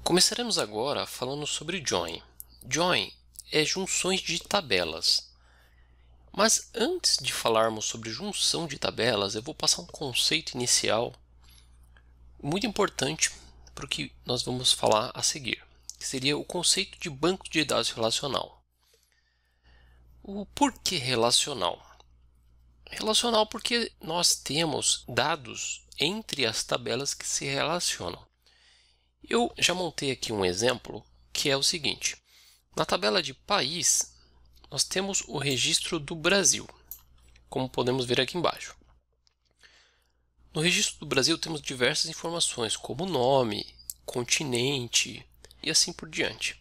Começaremos agora falando sobre join. Join é junções de tabelas. Mas antes de falarmos sobre junção de tabelas, eu vou passar um conceito inicial muito importante para o que nós vamos falar a seguir, que seria o conceito de banco de dados relacional. O porquê relacional? Relacional porque nós temos dados entre as tabelas que se relacionam. Eu já montei aqui um exemplo que é o seguinte. Na tabela de país, nós temos o registro do Brasil, como podemos ver aqui embaixo. No registro do Brasil temos diversas informações, como nome, continente e assim por diante.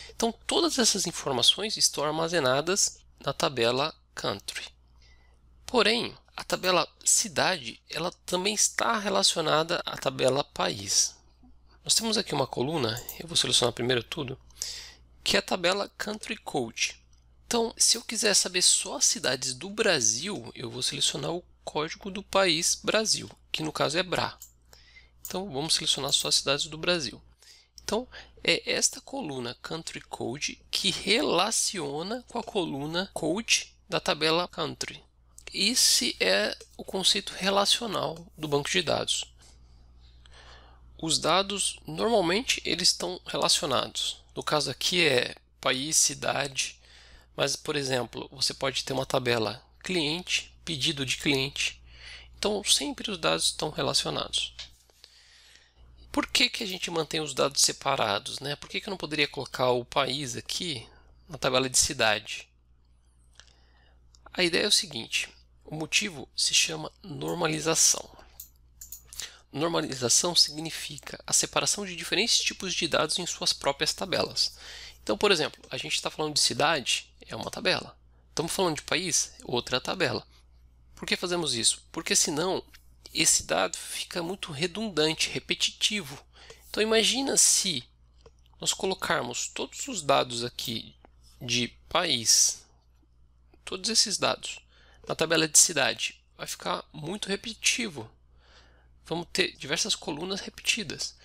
Então, todas essas informações estão armazenadas na tabela Country. Porém, a tabela Cidade ela também está relacionada à tabela País. Nós temos aqui uma coluna, eu vou selecionar primeiro tudo, que é a tabela Country Code. Então, se eu quiser saber só as cidades do Brasil, eu vou selecionar o código do país Brasil, que no caso é BRA. Então, vamos selecionar só as cidades do Brasil. Então, é esta coluna Country Code que relaciona com a coluna Code da tabela Country. Esse é o conceito relacional do banco de dados. Os dados, normalmente, eles estão relacionados. No caso aqui é país, cidade, mas, por exemplo, você pode ter uma tabela cliente, pedido de cliente. Então, sempre os dados estão relacionados. Por que a gente mantém os dados separados, né? Por que eu não poderia colocar o país aqui na tabela de cidade? A ideia é o seguinte, o motivo se chama normalização. Normalização significa a separação de diferentes tipos de dados em suas próprias tabelas. Então, por exemplo, a gente está falando de cidade, é uma tabela. Estamos falando de país, outra tabela. Por que fazemos isso? Porque senão esse dado fica muito redundante, repetitivo. Então, imagina se nós colocarmos todos os dados aqui de país, todos esses dados, na tabela de cidade. Vai ficar muito repetitivo. Vamos ter diversas colunas repetidas.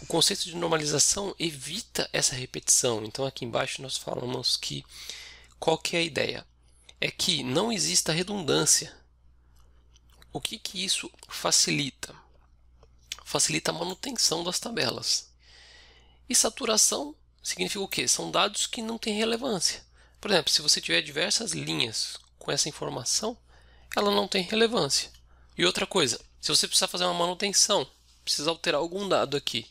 O conceito de normalização evita essa repetição. Então aqui embaixo nós falamos que qual que é a ideia? É que não exista redundância. O que isso facilita? Facilita a manutenção das tabelas. E saturação significa o quê? São dados que não têm relevância. Por exemplo, se você tiver diversas linhas com essa informação, ela não tem relevância. E outra coisa, se você precisar fazer uma manutenção, precisa alterar algum dado aqui.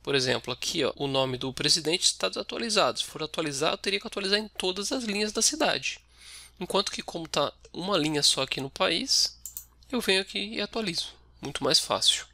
Por exemplo, aqui ó, o nome do presidente está desatualizado. Se for atualizar, eu teria que atualizar em todas as linhas da cidade. Enquanto que como está uma linha só aqui no país, eu venho aqui e atualizo. Muito mais fácil.